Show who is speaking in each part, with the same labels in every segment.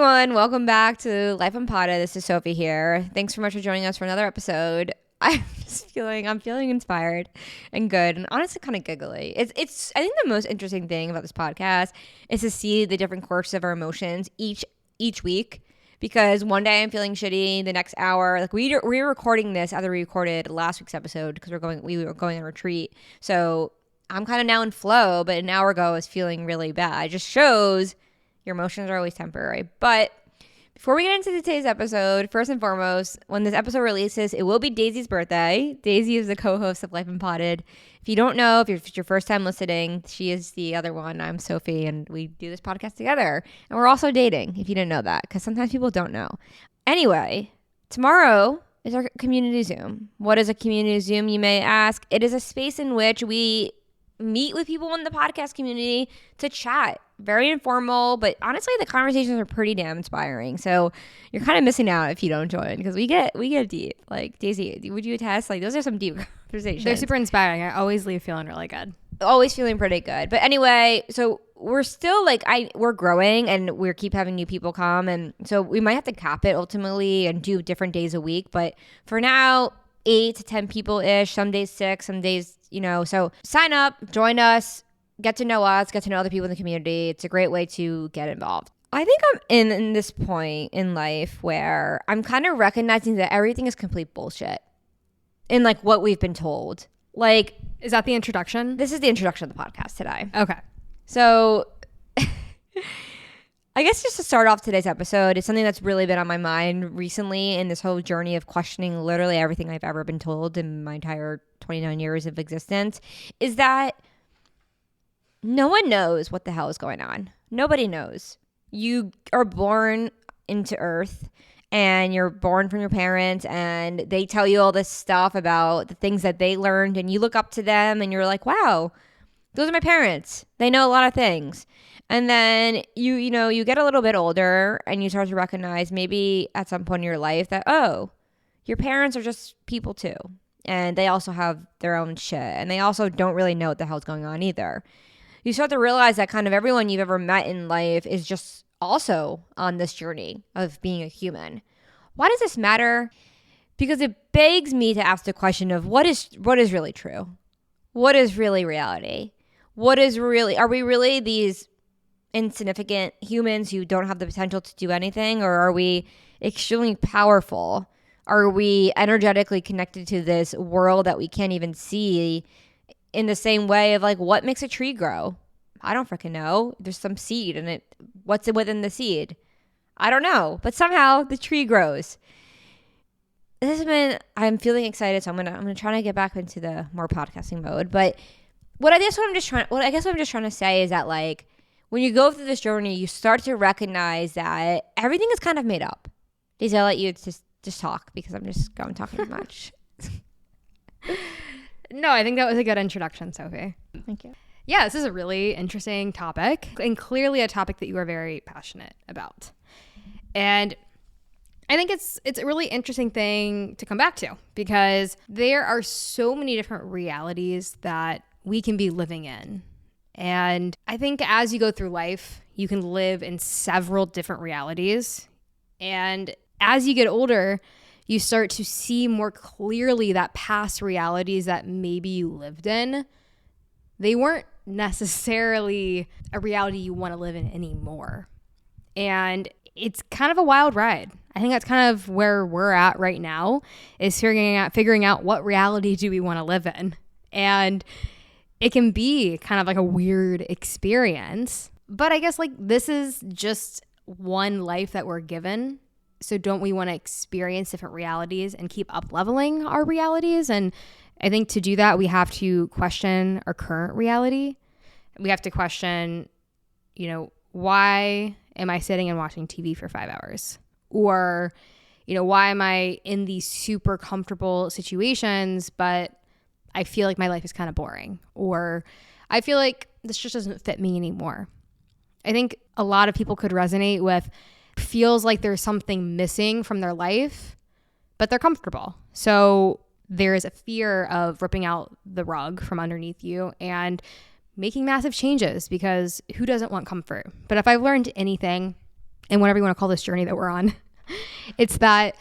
Speaker 1: everyone. Welcome back to Life Unpotted. This is Sophie here. Thanks so much for joining us for another episode. I'm feeling inspired and good and honestly kind of giggly. It's I think the most interesting thing about this podcast is to see the different quirks of our emotions each week. Because one day I'm feeling shitty, the next hour, like we're recording this after we recorded last week's episode because we were going on retreat. So I'm kind of now in flow, but an hour ago I was feeling really bad. It just shows your emotions are always temporary. But before we get into today's episode, first and foremost, when this episode releases, it will be Daisy's birthday. Daisy is the co-host of Life Unpotted. If you don't know, if it's your first time listening, she is the other one. I'm Sophie, and we do this podcast together. And we're also dating, if you didn't know that, because sometimes people don't know. Anyway, tomorrow is our community Zoom. What is a community Zoom, you may ask? It is a space in which we meet with people in the podcast community to chat. Very informal, but honestly, the conversations are pretty damn inspiring. So you're kind of missing out if you don't join because we get deep. Like, Daisy, would you attest? Like, those are some deep conversations.
Speaker 2: They're super inspiring. I always leave feeling really good.
Speaker 1: Always feeling pretty good. But anyway, so we're still we're growing and we keep having new people come, and so we might have to cap it ultimately and do different days a week. But for now, 8 to 10 people ish. Some days 6, some days, So sign up, join us. Get to know us, get to know other people in the community. It's a great way to get involved. I think I'm in this point in life where I'm kind of recognizing that everything is complete bullshit in what we've been told.
Speaker 2: Is that the introduction?
Speaker 1: This is the introduction of the podcast today.
Speaker 2: Okay.
Speaker 1: So I guess just to start off today's episode, it's something that's really been on my mind recently in this whole journey of questioning literally everything I've ever been told in my entire 29 years of existence, is that no one knows what the hell is going on. Nobody knows. You are born into Earth and you're born from your parents and they tell you all this stuff about the things that they learned and you look up to them and you're like, wow, those are my parents. They know a lot of things. And then you get a little bit older and you start to recognize maybe at some point in your life that, oh, your parents are just people too. And they also have their own shit and they also don't really know what the hell's going on either. You start to realize that kind of everyone you've ever met in life is just also on this journey of being a human. Why does this matter? Because it begs me to ask the question of what is really true? What is really reality? Are we really these insignificant humans who don't have the potential to do anything? Or are we extremely powerful? Are we energetically connected to this world that we can't even see? In the same way of what makes a tree grow? I don't freaking know. There's some seed in it. What's within the seed? I don't know. But somehow the tree grows. I'm feeling excited, so I'm gonna try to get back into the more podcasting mode. But what I'm just trying to say is that when you go through this journey, you start to recognize that everything is kind of made up. Daisy, I'll let you just talk because I'm just going talking too much.
Speaker 2: No, I think that was a good introduction, Sophie.
Speaker 1: Thank you.
Speaker 2: Yeah, this is a really interesting topic and clearly a topic that you are very passionate about. And I think it's a really interesting thing to come back to because there are so many different realities that we can be living in. And I think as you go through life, you can live in several different realities. And as you get older, you start to see more clearly that past realities that maybe you lived in, they weren't necessarily a reality you want to live in anymore. And it's kind of a wild ride. I think that's kind of where we're at right now, is figuring out what reality do we want to live in. And it can be kind of like a weird experience. But I guess this is just one life that we're given. So don't we want to experience different realities and keep up leveling our realities? And I think to do that, we have to question our current reality. We have to question, why am I sitting and watching TV for 5 hours? Or, why am I in these super comfortable situations, but I feel like my life is kind of boring? Or I feel like this just doesn't fit me anymore. I think a lot of people could resonate with feels like there's something missing from their life, but they're comfortable. So there is a fear of ripping out the rug from underneath you and making massive changes, because who doesn't want comfort? But if I've learned anything and whatever you want to call this journey that we're on, it's that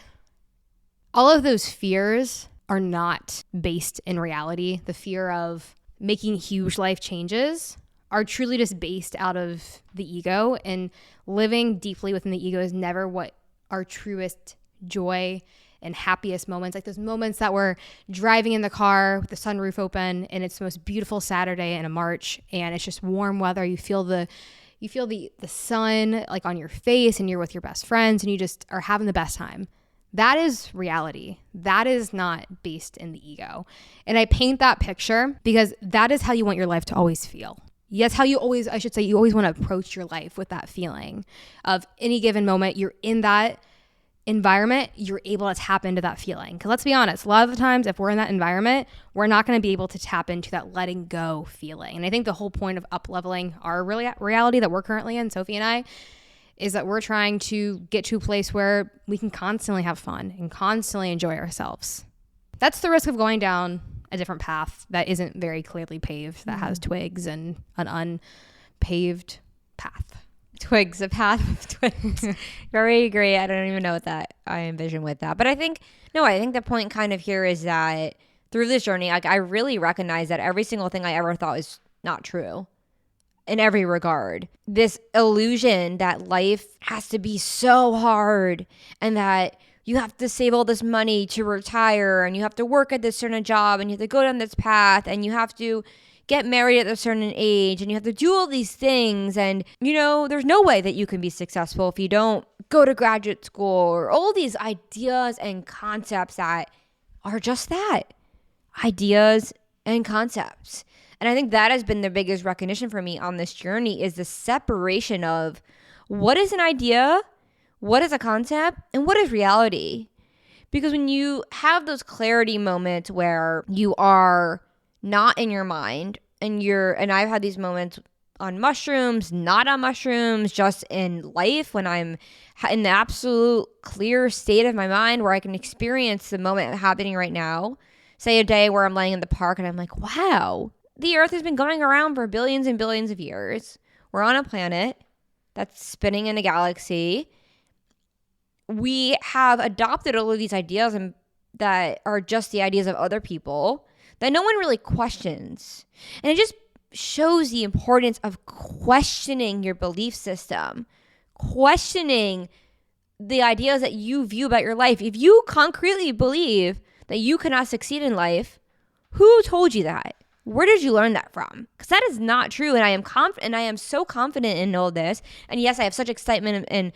Speaker 2: all of those fears are not based in reality. The fear of making huge life changes are truly just based out of the ego, and living deeply within the ego is never what our truest joy and happiest moments, like those moments that we're driving in the car with the sunroof open and it's the most beautiful Saturday in a March and it's just warm weather. You feel the sun like on your face and you're with your best friends and you just are having the best time. That is reality. That is not based in the ego. And I paint that picture because that is how you want your life to always feel. That's how you always want to approach your life, with that feeling of any given moment you're in that environment, you're able to tap into that feeling. Because let's be honest, a lot of the times if we're in that environment, we're not going to be able to tap into that letting go feeling. And I think the whole point of up-leveling our reality that we're currently in, Sophie and I, is that we're trying to get to a place where we can constantly have fun and constantly enjoy ourselves. That's the risk of going down a different path that isn't very clearly paved, that has twigs and an unpaved path.
Speaker 1: Twigs, a path of twigs. Very agree. I don't even know what that I envision with that. But I think the point kind of here is that through this journey, like, I really recognize that every single thing I ever thought was not true in every regard. This illusion that life has to be so hard and that you have to save all this money to retire and you have to work at this certain job and you have to go down this path and you have to get married at a certain age and you have to do all these things, and there's no way that you can be successful if you don't go to graduate school, or all these ideas and concepts that are just that, ideas and concepts. And I think that has been the biggest recognition for me on this journey, is the separation of what is an idea, what is a concept, and what is reality. Because when you have those clarity moments where you are not in your mind and I've had these moments on mushrooms, not on mushrooms, just in life when I'm in the absolute clear state of my mind where I can experience the moment happening right now. Say a day where I'm laying in the park and I'm like, wow, the earth has been going around for billions and billions of years. We're on a planet that's spinning in a galaxy. We have adopted all of these ideas that are just the ideas of other people that no one really questions. And it just shows the importance of questioning your belief system, questioning the ideas that you view about your life. If you concretely believe that you cannot succeed in life, who told you that? Where did you learn that from? Because that is not true. And I am confident. I am so confident in all this. And yes, I have such excitement and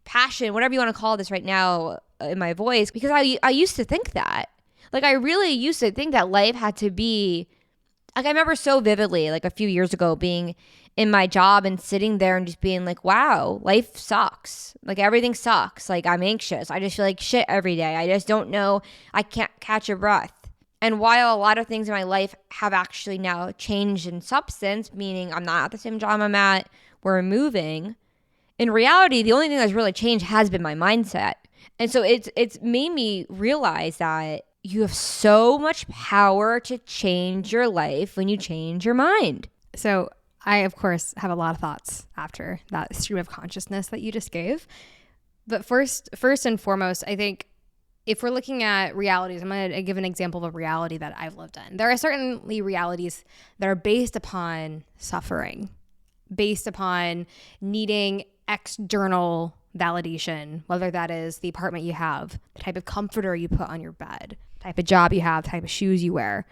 Speaker 1: passion, whatever you want to call this right now, in my voice, because I used to think that. Like, I really used to think that life had to be, like, I remember so vividly, like, a few years ago being in my job and sitting there and just being like, wow, life sucks. Like, everything sucks. Like, I'm anxious. I just feel like shit every day. I just don't know. I can't catch a breath. And while a lot of things in my life have actually now changed in substance, meaning I'm not at the same job I'm at, we're moving, in reality, the only thing that's really changed has been my mindset. And so it's made me realize that you have so much power to change your life when you change your mind.
Speaker 2: So I, of course, have a lot of thoughts after that stream of consciousness that you just gave. But first and foremost, I think if we're looking at realities, I'm going to give an example of a reality that I've lived in. There are certainly realities that are based upon suffering, based upon needing external validation, whether that is the apartment you have, the type of comforter you put on your bed, type of job you have, type of shoes you wear.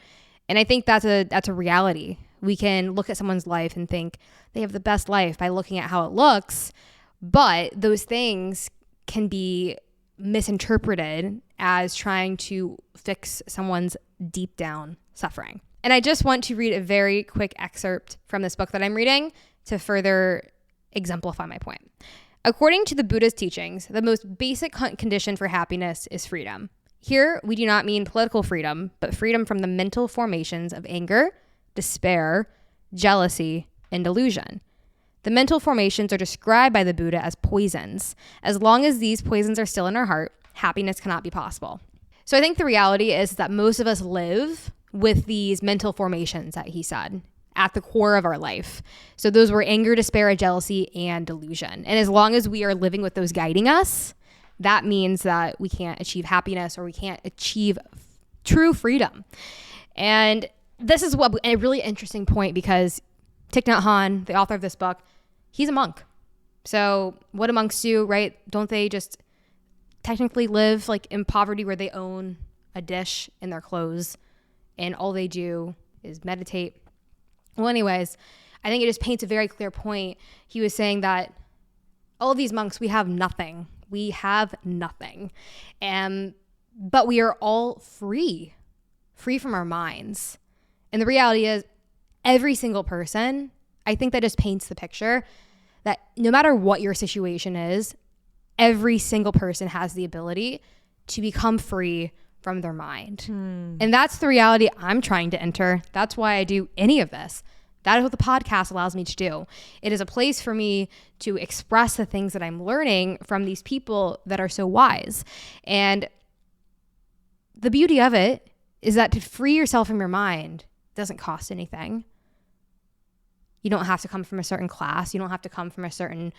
Speaker 2: And I think that's a reality. We can look at someone's life and think they have the best life by looking at how it looks, but those things can be misinterpreted as trying to fix someone's deep down suffering. And I just want to read a very quick excerpt from this book that I'm reading to further exemplify my point. According to the Buddha's teachings, the most basic condition for happiness is freedom. Here, we do not mean political freedom, but freedom from the mental formations of anger, despair, jealousy, and delusion. The mental formations are described by the Buddha as poisons. As long as these poisons are still in our heart, happiness cannot be possible. So I think the reality is that most of us live with these mental formations that he said. at the core of our life. So those were anger, despair, jealousy, and delusion. And as long as we are living with those guiding us, that means that we can't achieve happiness or we can't achieve true freedom. And this is a really interesting point, because Thich Nhat Hanh, the author of this book, he's a monk. So what do monks do, right? Don't they just technically live like in poverty where they own a dish in their clothes and all they do is meditate? Well, anyways, I think it just paints a very clear point. He was saying that all of these monks, we have nothing. We have nothing. But we are all free from our minds. And the reality is, every single person, I think that just paints the picture that no matter what your situation is, every single person has the ability to become free from their mind. And that's the reality I'm trying to enter. That's why I do any of this. That is what the podcast allows me to do. It is a place for me to express the things that I'm learning from these people that are so wise. And the beauty of it is that to free yourself from your mind doesn't cost anything. You don't have to come from a certain class. You don't have to come from a certain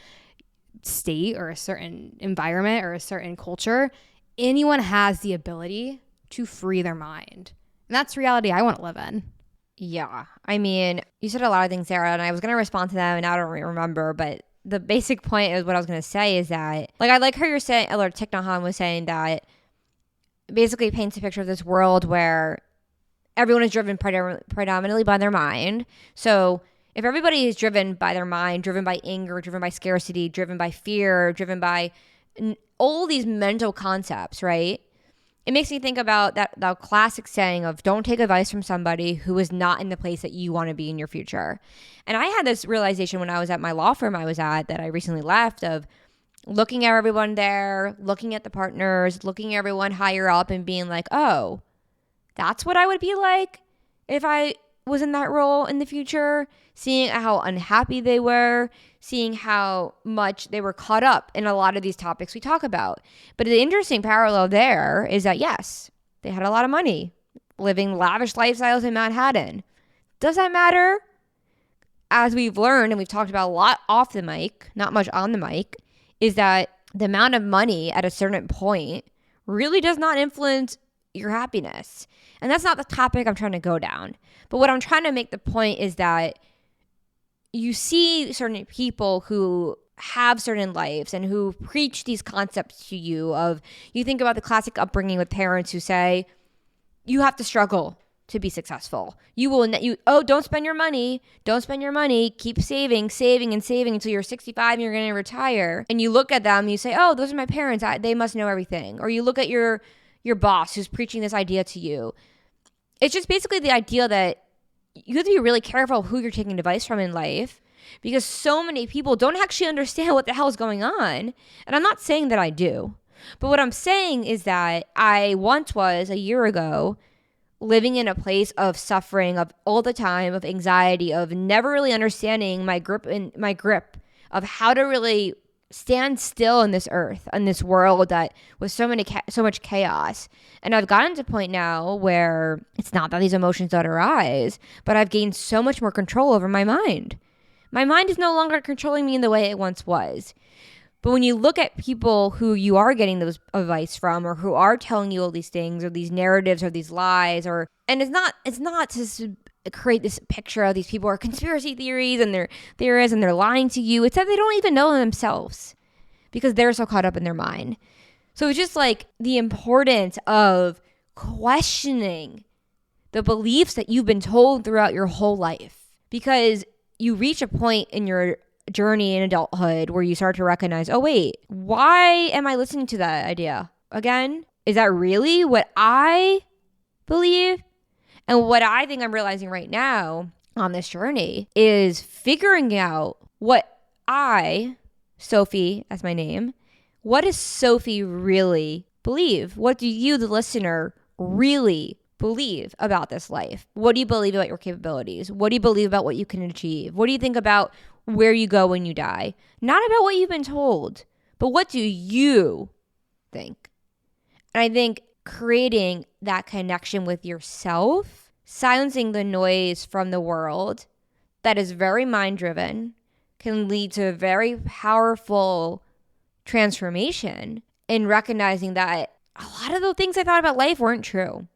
Speaker 2: state or a certain environment or a certain culture. Anyone has the ability to free their mind. And that's the reality I want to live in.
Speaker 1: Yeah. I mean, you said a lot of things, Sarah, and I was going to respond to them and I don't remember, but the basic point of what I was going to say is that, like, I like how you're saying, or Thich Nhat Hanh was saying that basically paints a picture of this world where everyone is driven predominantly by their mind. So if everybody is driven by their mind, driven by anger, driven by scarcity, driven by fear, driven by all these mental concepts, right? It makes me think about that classic saying of don't take advice from somebody who is not in the place that you want to be in your future. And I had this realization when I was at my law firm I was at that I recently left, of looking at everyone there, looking at the partners, looking at everyone higher up and being like, oh, that's what I would be like if I was in that role in the future, seeing how unhappy they were, seeing how much they were caught up in a lot of these topics we talk about. But the interesting parallel there is that, yes, they had a lot of money, living lavish lifestyles in Manhattan. Does that matter? As we've learned, and we've talked about a lot off the mic, not much on the mic, is that the amount of money at a certain point really does not influence your happiness. And that's not the topic I'm trying to go down. But what I'm trying to make the point is that you see certain people who have certain lives and who preach these concepts to you of, you think about the classic upbringing with parents who say, you have to struggle to be successful. Don't spend your money. Don't spend your money. Keep saving until you're 65 and you're going to retire. And you look at them and you say, oh, those are my parents. They must know everything. Or you look at your boss who's preaching this idea to you. It's just basically the idea that you have to be really careful who you're taking advice from in life, because so many people don't actually understand what the hell is going on. And I'm not saying that I do, but what I'm saying is that I once was, a year ago, living in a place of suffering, of all the time, of anxiety, of never really understanding my grip of how to really stand still in this earth, in this world that was so much chaos. And I've gotten to a point now where it's not that these emotions don't arise, but I've gained so much more control over my mind. My mind is no longer controlling me in the way it once was. But when you look at people who you are getting those advice from, or who are telling you all these things, or these narratives, or these lies, and it's not to create this picture of these people are conspiracy theories and they're theorists and they're lying to you. It's that they don't even know themselves because they're so caught up in their mind. So it's just like the importance of questioning the beliefs that you've been told throughout your whole life, because you reach a point in your journey in adulthood where you start to recognize, oh wait, why am I listening to that idea again? Is that really what I believe? And what I think I'm realizing right now on this journey is figuring out what Sophie, as my name, what does Sophie really believe? What do you, the listener, really believe about this life? What do you believe about your capabilities? What do you believe about what you can achieve? What do you think about where you go when you die? Not about what you've been told, but what do you think? And I think creating that connection with yourself, silencing the noise from the world, that is very mind driven can lead to a very powerful transformation in recognizing that a lot of the things I thought about life weren't true.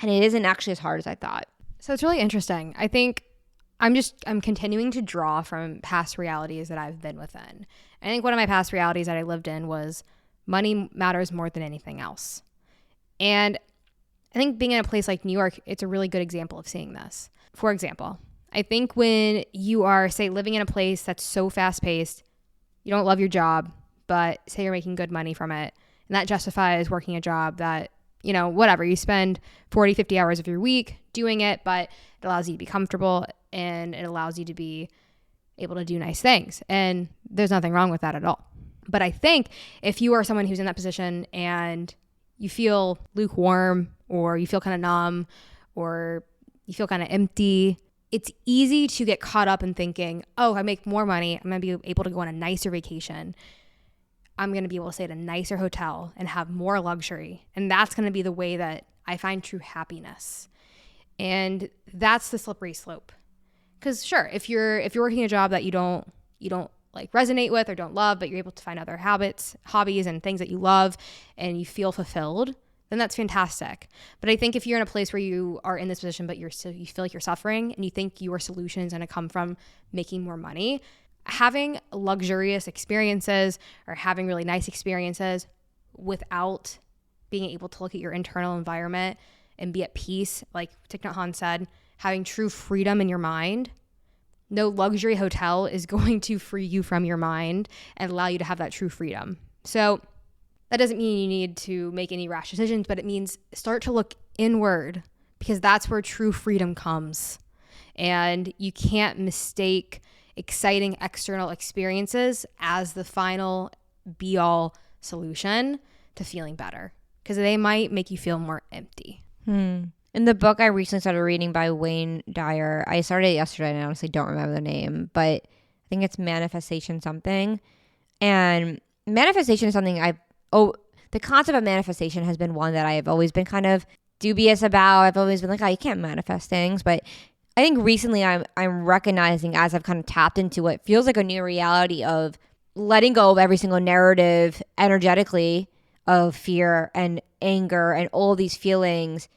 Speaker 1: And it isn't actually as hard as I thought.
Speaker 2: So it's really interesting. I think I'm continuing to draw from past realities that I've been within. I think one of my past realities that I lived in was money matters more than anything else. And I think being in a place like New York, it's a really good example of seeing this. For example, I think when you are, say, living in a place that's so fast paced, you don't love your job, but say you're making good money from it, and that justifies working a job that, you know, whatever, you spend 40, 50 hours of your week doing it, but it allows you to be comfortable and it allows you to be able to do nice things. And there's nothing wrong with that at all. But I think if you are someone who's in that position and you feel lukewarm or you feel kind of numb or you feel kind of empty, it's easy to get caught up in thinking, oh, I make more money, I'm going to be able to go on a nicer vacation. I'm going to be able to stay at a nicer hotel and have more luxury. And that's going to be the way that I find true happiness. And that's the slippery slope. Because sure, if you're working a job that you don't like resonate with or don't love, but you're able to find other habits, hobbies, and things that you love and you feel fulfilled, then that's fantastic. But I think if you're in a place where you are in this position, but you feel like you're suffering and you think your solution is going to come from making more money, having luxurious experiences or having really nice experiences without being able to look at your internal environment and be at peace, like Thich Nhat Hanh said, having true freedom in your mind. No luxury hotel is going to free you from your mind and allow you to have that true freedom. So that doesn't mean you need to make any rash decisions, but it means start to look inward because that's where true freedom comes. And you can't mistake exciting external experiences as the final be-all solution to feeling better because they might make you feel more empty.
Speaker 1: In the book I recently started reading by Wayne Dyer, I started it yesterday and I honestly don't remember the name, but I think it's Manifestation something. And manifestation is something the concept of manifestation has been one that I have always been kind of dubious about. I've always been like, oh, you can't manifest things. But I think recently I'm recognizing as I've kind of tapped into what feels like a new reality of letting go of every single narrative energetically of fear and anger and all these feelings,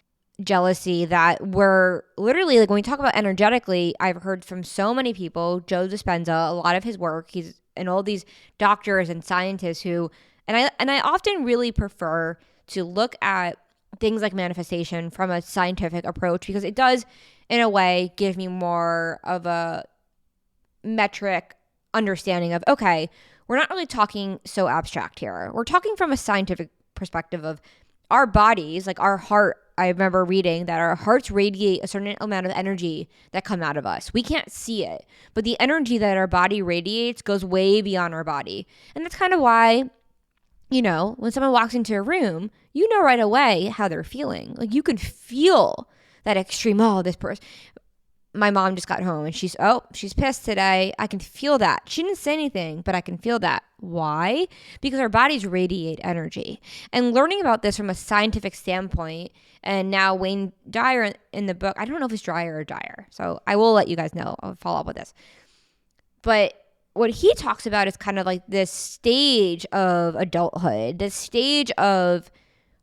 Speaker 1: jealousy that were literally like when we talk about energetically, I've heard from so many people, Joe Dispenza, a lot of his work, and all these doctors and scientists who, and I often really prefer to look at things like manifestation from a scientific approach because it does, in a way, give me more of a metric understanding of, okay, we're not really talking so abstract here. We're talking from a scientific perspective of our bodies, like our heart. I remember reading that our hearts radiate a certain amount of energy that come out of us. We can't see it, but the energy that our body radiates goes way beyond our body. And that's kind of why, you know, when someone walks into a room, you know right away how they're feeling. Like you can feel that extreme, oh, this person. My mom just got home and she's pissed today. I can feel that. She didn't say anything, but I can feel that. Why? Because our bodies radiate energy. And learning about this from a scientific standpoint, and now Wayne Dyer in the book, I don't know if it's Dryer or Dyer, so I will let you guys know. I'll follow up with this. But what he talks about is kind of like this stage of adulthood, this stage of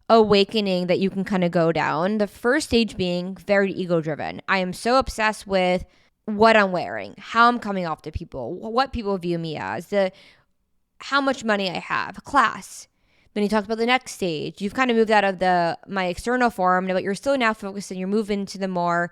Speaker 1: awakening that you can kind of go down. The first stage being very ego driven. I am so obsessed with what I'm wearing, how I'm coming off to people, what people view me as, how much money I have, class. Then he talks about the next stage. You've kind of moved out of my external form, but you're still now focused and you're moving to the more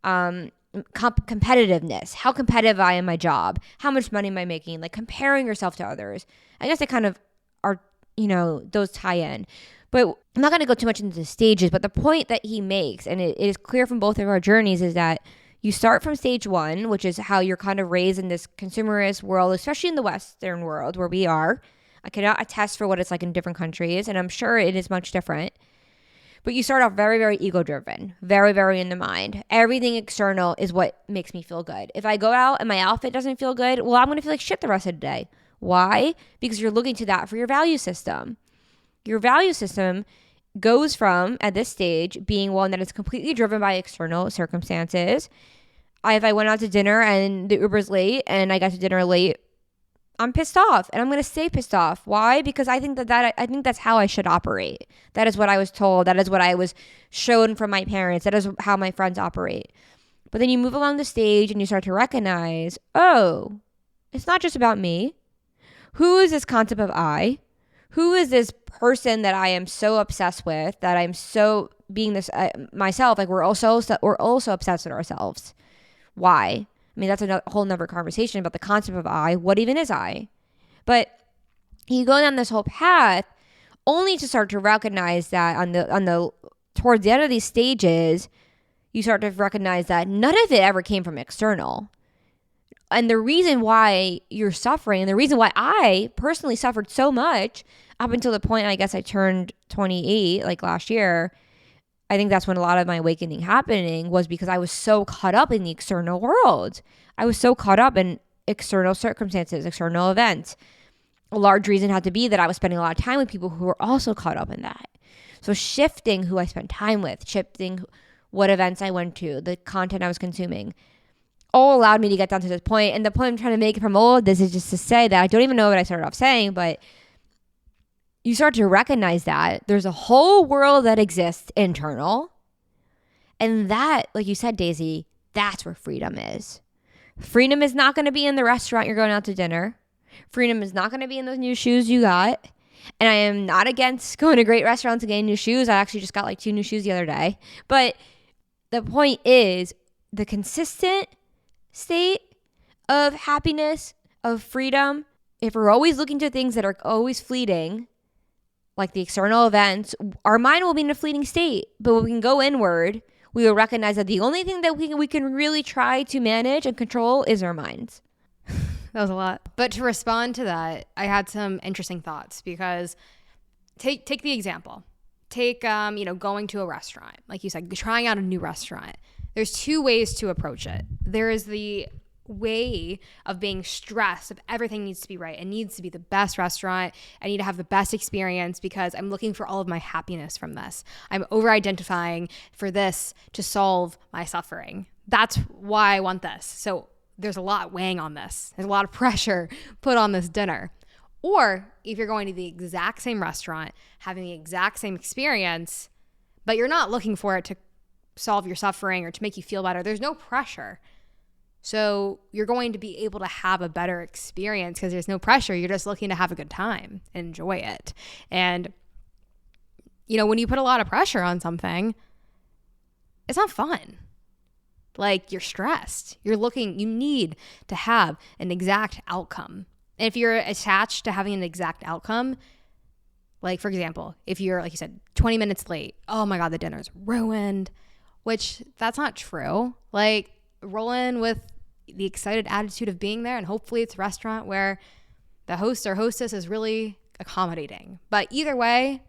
Speaker 1: competitiveness. How competitive I am in my job? How much money am I making? Like comparing yourself to others. I guess they kind of are, those tie in. But I'm not going to go too much into the stages, but the point that he makes, and it is clear from both of our journeys, is that you start from stage one, which is how you're kind of raised in this consumerist world, especially in the Western world where we are. I cannot attest for what it's like in different countries, and I'm sure it is much different. But you start off very, very ego-driven, very, very in the mind. Everything external is what makes me feel good. If I go out and my outfit doesn't feel good, well, I'm going to feel like shit the rest of the day. Why? Because you're looking to that for your value system. Your value system goes from, at this stage, being one that is completely driven by external circumstances, if I went out to dinner and the Uber's late and I got to dinner late, I'm pissed off, and I'm going to stay pissed off. Why? Because I think I think that's how I should operate. That is what I was told. That is what I was shown from my parents. That is how my friends operate. But then you move along the stage and you start to recognize, oh, it's not just about me. Who is this concept of I? Who is this person that I am so obsessed with, that I'm so being this myself? Like we're also obsessed with ourselves. Why? I mean, that's a whole nother conversation about the concept of I. What even is I? But you go down this whole path only to start to recognize that towards the end of these stages, you start to recognize that none of it ever came from external. And the reason why you're suffering, and the reason why I personally suffered so much up until the point, I guess I turned 28, like last year, I think that's when a lot of my awakening happening was because I was so caught up in the external world. I was so caught up in external circumstances, external events. A large reason had to be that I was spending a lot of time with people who were also caught up in that. So shifting who I spent time with, shifting what events I went to, the content I was consuming, all allowed me to get down to this point. And the point I'm trying to make from all of this is just to say that I don't even know what I started off saying, but you start to recognize that there's a whole world that exists internal. And that, like you said, Daisy, that's where freedom is. Freedom is not going to be in the restaurant you're going out to dinner. Freedom is not going to be in those new shoes you got. And I am not against going to great restaurants and getting new shoes. I actually just got like 2 new shoes the other day. But the point is the consistent state of happiness, of freedom. If we're always looking to things that are always fleeting, like the external events, our mind will be in a fleeting state. But when we can go inward, we will recognize that the only thing that we can really try to manage and control is our minds.
Speaker 2: That was a lot. But to respond to that, I had some interesting thoughts because take the example. Take, going to a restaurant. Like you said, trying out a new restaurant. There's 2 ways to approach it. There is the way of being stressed of everything needs to be right. It needs to be the best restaurant. I need to have the best experience because I'm looking for all of my happiness from this. I'm over-identifying for this to solve my suffering. That's why I want this. So there's a lot weighing on this. There's a lot of pressure put on this dinner. Or if you're going to the exact same restaurant, having the exact same experience, but you're not looking for it to solve your suffering or to make you feel better, there's no pressure. So you're going to be able to have a better experience because there's no pressure. You're just looking to have a good time and enjoy it. And, when you put a lot of pressure on something, it's not fun. Like you're stressed. You need to have an exact outcome. And if you're attached to having an exact outcome, like for example, if you're, like you said, 20 minutes late, oh my God, the dinner's ruined, which that's not true. Like roll in with the excited attitude of being there, and hopefully it's a restaurant where the host or hostess is really accommodating. But either way,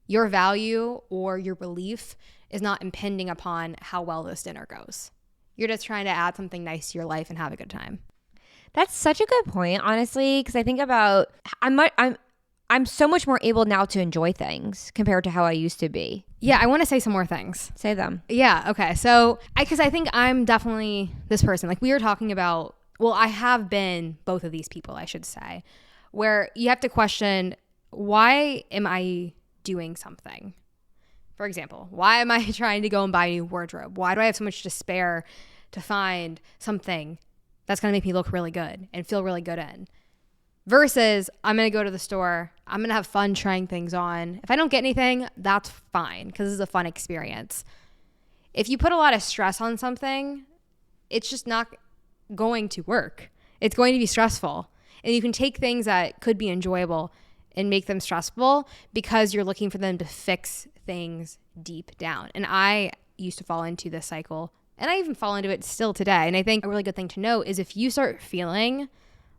Speaker 2: your value or your belief is not impinging upon how well this dinner goes. You're just trying to add something nice to your life and have a good time.
Speaker 1: That's such a good point, honestly, because I think about I'm so much more able now to enjoy things compared to how I used to be.
Speaker 2: Yeah, I want to say some more things.
Speaker 1: Say them.
Speaker 2: Yeah, okay. So, because I think I'm definitely this person. Like we were talking about, well, I have been both of these people, I should say, where you have to question, why am I doing something? For example, why am I trying to go and buy a new wardrobe? Why do I have so much despair to find something that's going to make me look really good and feel really good in? Versus I'm going to go to the store. I'm going to have fun trying things on. If I don't get anything, that's fine because this is a fun experience. If you put a lot of stress on something, it's just not going to work. It's going to be stressful. And you can take things that could be enjoyable and make them stressful because you're looking for them to fix things deep down. And I used to fall into this cycle, and I even fall into it still today. And I think a really good thing to know is if you start feeling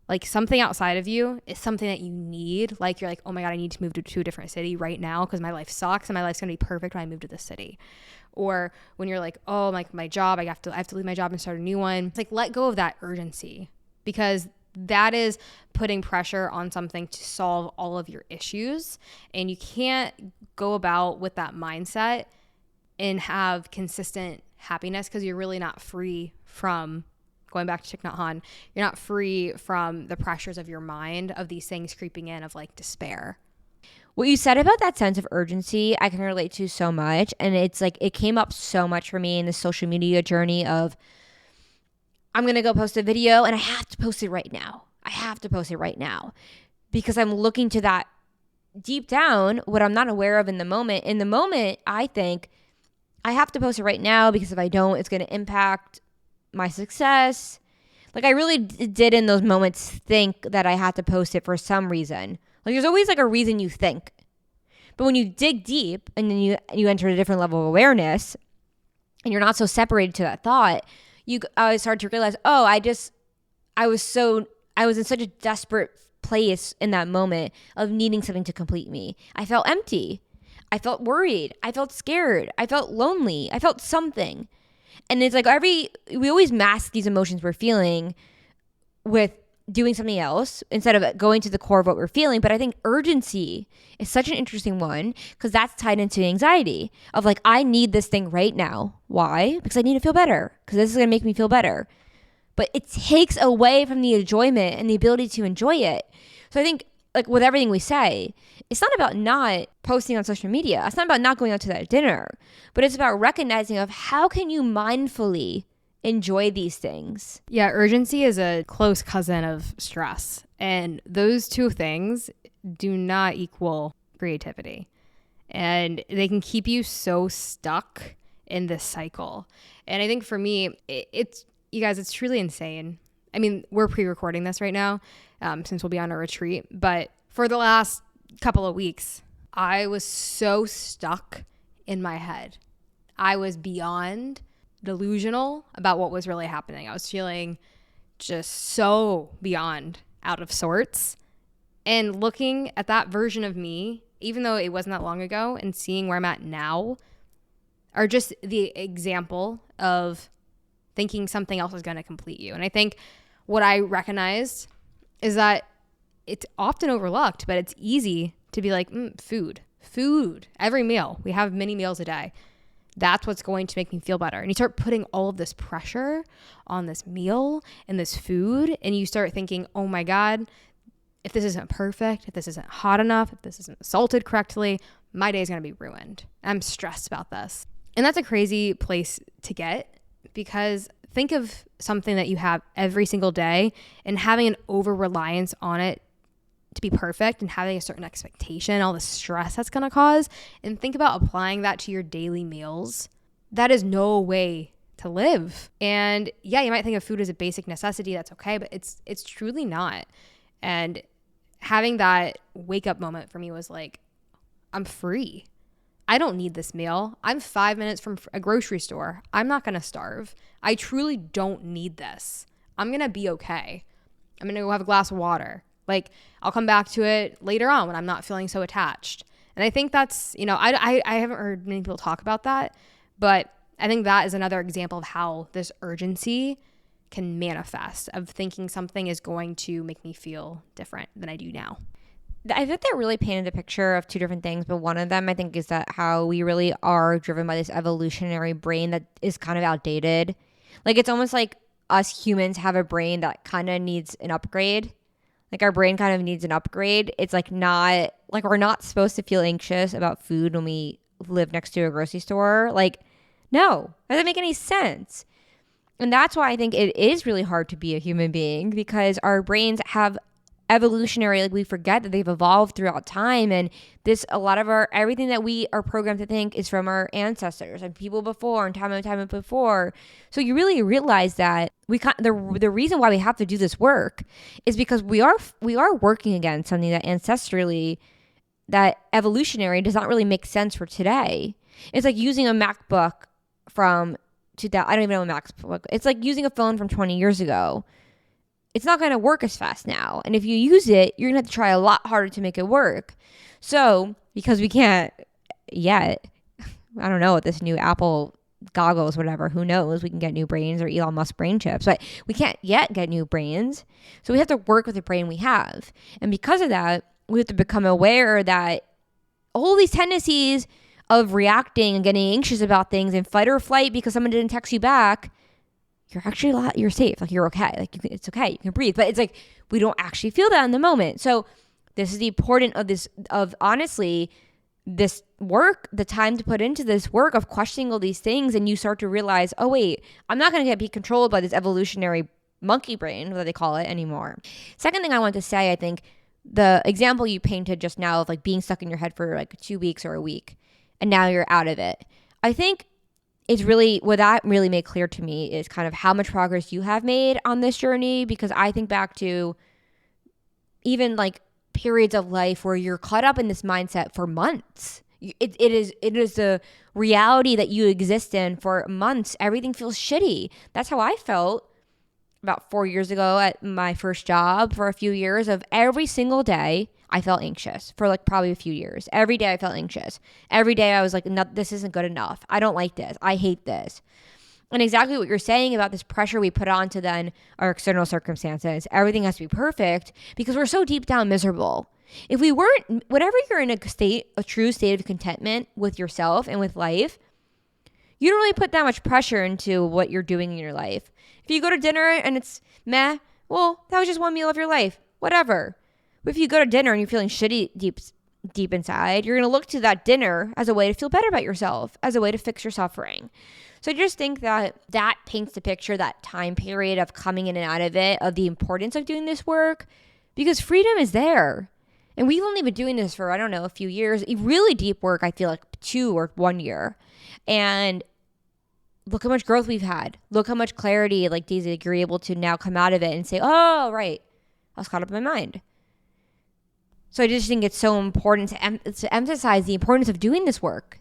Speaker 2: like something outside of you is something that you need, like you're like, oh my God, I need to move to a different city right now because my life sucks and my life's gonna be perfect when I move to this city. Or when you're like, oh, like my job, I have to leave my job and start a new one. It's like, let go of that urgency because that is putting pressure on something to solve all of your issues. And you can't go about with that mindset and have consistent happiness because you're really not free from, going back to Thich Nhat Hanh, you're not free from the pressures of your mind, of these things creeping in, of like despair.
Speaker 1: What you said about that sense of urgency, I can relate to so much. And it's like, it came up so much for me in the social media journey of, I'm going to go post a video and I have to post it right now. I have to post it right now because I'm looking to that deep down, what I'm not aware of in the moment. In the moment, I think I have to post it right now because if I don't, it's going to impact my success. Like I really did in those moments think that I had to post it for some reason. Like there's always like a reason you think. But when you dig deep and then you enter a different level of awareness and you're not so separated to that thought, I start to realize, oh, I was in such a desperate place in that moment of needing something to complete me. I felt empty. I felt worried. I felt scared. I felt lonely. I felt something. And it's like we always mask these emotions we're feeling with doing something else instead of going to the core of what we're feeling. But I think urgency is such an interesting one because that's tied into anxiety of like, I need this thing right now. Why? Because I need to feel better because this is going to make me feel better. But it takes away from the enjoyment and the ability to enjoy it. So I think like with everything we say, it's not about not posting on social media. It's not about not going out to that dinner, but it's about recognizing of how can you mindfully enjoy these things.
Speaker 2: Yeah, urgency is a close cousin of stress. And those two things do not equal creativity. And they can keep you so stuck in this cycle. And I think for me, it's, you guys, it's truly insane. I mean, we're pre-recording this right now since we'll be on a retreat. But for the last couple of weeks, I was so stuck in my head. I was beyond delusional about what was really happening. I was feeling just so beyond out of sorts. And looking at that version of me, even though it wasn't that long ago, and seeing where I'm at now are just the example of thinking something else is going to complete you. And I think what I recognized is that it's often overlooked, but it's easy to be like, food, every meal. We have many meals a day. That's what's going to make me feel better. And you start putting all of this pressure on this meal and this food, and you start thinking, oh my God, if this isn't perfect, if this isn't hot enough, if this isn't salted correctly, my day is going to be ruined. I'm stressed about this. And that's a crazy place to get because think of something that you have every single day and having an over-reliance on it to be perfect and having a certain expectation, all the stress that's going to cause. And think about applying that to your daily meals. That is no way to live. And yeah, you might think of food as a basic necessity. That's okay, but it's truly not. And having that wake up moment for me was like, I'm free. I don't need this meal. I'm 5 minutes from a grocery store. I'm not going to starve. I truly don't need this. I'm going to be okay. I'm going to go have a glass of water. Like, I'll come back to it later on when I'm not feeling so attached. And I think that's, I haven't heard many people talk about that, but I think that is another example of how this urgency can manifest, of thinking something is going to make me feel different than I do now.
Speaker 1: I think that really painted a picture of two different things, but one of them I think is that how we really are driven by this evolutionary brain that is kind of outdated. Like it's almost like us humans have a brain that kind of needs an upgrade. Like our brain kind of needs an upgrade. It's like not, like we're not supposed to feel anxious about food when we live next to a grocery store. Like, no, that doesn't make any sense. And that's why I think it is really hard to be a human being, because our brains have evolutionary, like we forget that they've evolved throughout time, and this, a lot of our, everything that we are programmed to think is from our ancestors and people before and time before. So you really realize that the reason why we have to do this work is because we are working against something that ancestrally, that evolutionary, does not really make sense for today. It's like using a MacBook from 2000, I don't even know a MacBook. It's like using a phone from 20 years ago. It's not going to work as fast now. And if you use it, you're going to have to try a lot harder to make it work. So, because we can't yet, I don't know, with this new Apple goggles, whatever, who knows, we can get new brains, or Elon Musk brain chips, but we can't yet get new brains. So we have to work with the brain we have. And because of that, we have to become aware that all these tendencies of reacting and getting anxious about things and fight or flight because someone didn't text you back, you're actually you're safe. Like you're okay. Like it's okay. You can breathe. But it's like we don't actually feel that in the moment. So this is the importance of this, of honestly, this work, the time to put into this work of questioning all these things. And you start to realize, oh, wait, I'm not going to be controlled by this evolutionary monkey brain, what they call it, anymore. Second thing I want to say, I think the example you painted just now of like being stuck in your head for like 2 weeks or a week, and now you're out of it. I think it's really, what that really made clear to me is kind of how much progress you have made on this journey, because I think back to even like periods of life where you're caught up in this mindset for months. It is the reality that you exist in for months. Everything feels shitty. That's how I felt about 4 years ago at my first job. For a few years of every single day, I felt anxious for like probably a few years. Every day I felt anxious. Every day I was like, no, this isn't good enough. I don't like this. I hate this. And exactly what you're saying about this pressure we put onto then our external circumstances. Everything has to be perfect because we're so deep down miserable. If we weren't, whatever you're in a true state of contentment with yourself and with life, you don't really put that much pressure into what you're doing in your life. If you go to dinner and it's meh, well, that was just one meal of your life. Whatever. But if you go to dinner and you're feeling shitty deep inside, you're going to look to that dinner as a way to feel better about yourself, as a way to fix your suffering. So I just think that that paints the picture, that time period of coming in and out of it, of the importance of doing this work, because freedom is there. And we've only been doing this for, I don't know, a few years. Really deep work, I feel like 2 or 1 year. And look how much growth we've had. Look how much clarity, like Daisy, you're able to now come out of it and say, oh, right, I was caught up in my mind. So I just think it's so important to emphasize the importance of doing this work.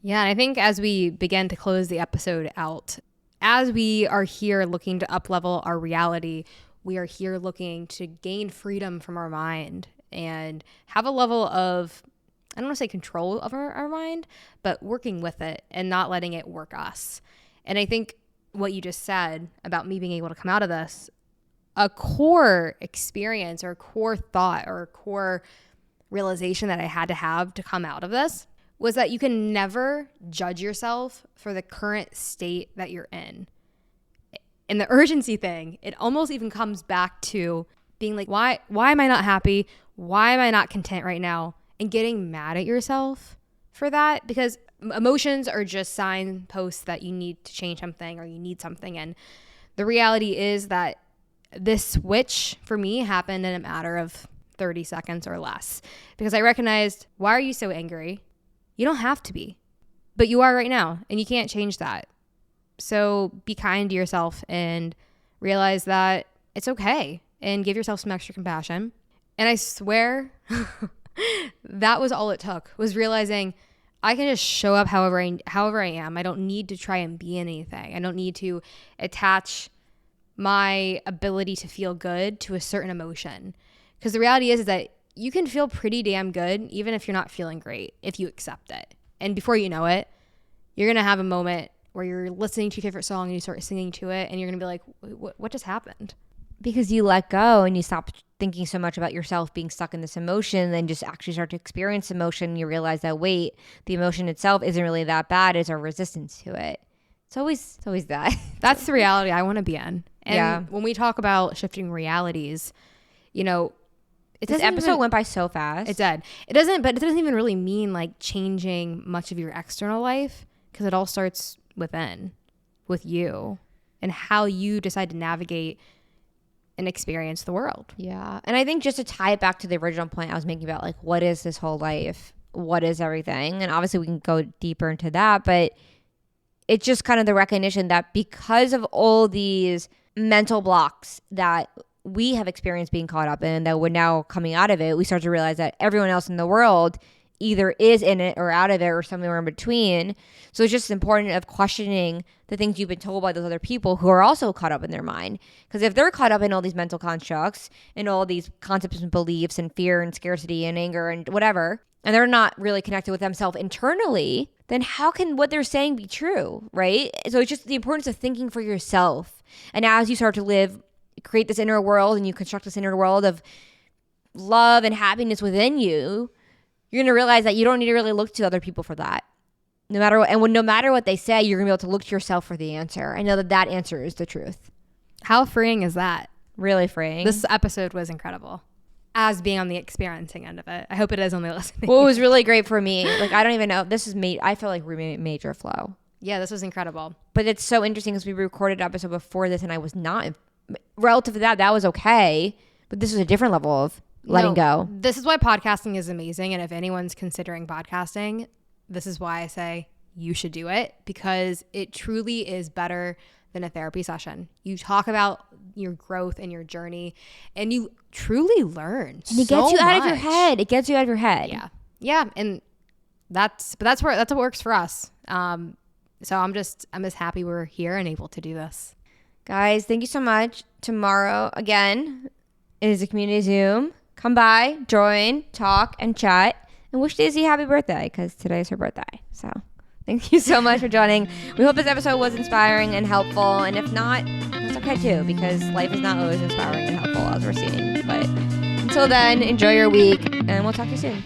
Speaker 2: Yeah, and I think as we begin to close the episode out, as we are here looking to uplevel our reality, we are here looking to gain freedom from our mind and have a level of, I don't want to say control of our mind, but working with it and not letting it work us. And I think what you just said about me being able to come out of this, a core experience or a core thought or a core realization that I had to have to come out of this was that you can never judge yourself for the current state that you're in. And the urgency thing, it almost even comes back to being like, why am I not happy? Why am I not content right now? And getting mad at yourself for that, because emotions are just signposts that you need to change something or you need something. And the reality is that this switch for me happened in a matter of 30 seconds or less, because I recognized, why are you so angry? You don't have to be, but you are right now, and you can't change that. So be kind to yourself and realize that it's okay, and give yourself some extra compassion. And I swear that was all it took, was realizing I can just show up however I am. I don't need to try and be anything. I don't need to attach my ability to feel good to a certain emotion. Because the reality is that you can feel pretty damn good even if you're not feeling great, if you accept it. And before you know it, you're going to have a moment where you're listening to your favorite song and you start singing to it, and you're going to be like, what just happened?
Speaker 1: Because you let go and you stop thinking so much about yourself being stuck in this emotion, and just actually start to experience emotion. You realize that, wait, the emotion itself isn't really that bad. It's our resistance to it. It's always that.
Speaker 2: That's the reality I want to be in. And
Speaker 1: yeah.
Speaker 2: When we talk about shifting realities, you know,
Speaker 1: this episode went by so fast.
Speaker 2: It did. But it doesn't even really mean like changing much of your external life, because it all starts within, with you and how you decide to navigate and experience the world.
Speaker 1: Yeah. And I think just to tie it back to the original point I was making about like, what is this whole life? What is everything? And obviously we can go deeper into that, but it's just kind of the recognition that because of all these mental blocks that we have experienced being caught up in, that we're now coming out of it, we start to realize that everyone else in the world either is in it or out of it or somewhere in between. So it's just important of questioning the things you've been told by those other people who are also caught up in their mind. Because if they're caught up in all these mental constructs and all these concepts and beliefs and fear and scarcity and anger and whatever, and they're not really connected with themselves internally, then how can what they're saying be true, right? So it's just the importance of thinking for yourself. And as you start to create this inner world, and you construct this inner world of love and happiness within you, you're going to realize that you don't need to really look to other people for that. No matter what, and no matter what they say, you're gonna be able to look to yourself for the answer. I know that answer is the truth.
Speaker 2: How freeing is that?
Speaker 1: Really freeing.
Speaker 2: This episode was incredible. As being on the experiencing end of it, I hope it is on the listening.
Speaker 1: Well, it was really great for me. Like, I don't even know. This is I feel like we made major flow.
Speaker 2: Yeah, this was incredible.
Speaker 1: But it's so interesting because we recorded an episode before this, and I was not relative to that. That was okay, but this was a different level of letting go.
Speaker 2: This is why podcasting is amazing, and if anyone's considering podcasting, this is why I say you should do it, because it truly is better than a therapy session. You talk about your growth and your journey, and you truly learn.
Speaker 1: And it gets you out of your head. It gets you out of your head.
Speaker 2: Yeah, yeah, and that's what works for us. So I'm just happy we're here and able to do this.
Speaker 1: Guys, thank you so much. Tomorrow again is a community Zoom. Come by, join, talk, and chat, and wish Daisy happy birthday because today's her birthday. So thank you so much for joining. We hope this episode was inspiring and helpful. And if not, that's okay too, because life is not always inspiring and helpful as we're seeing. But until then, enjoy your week, and we'll talk to you soon.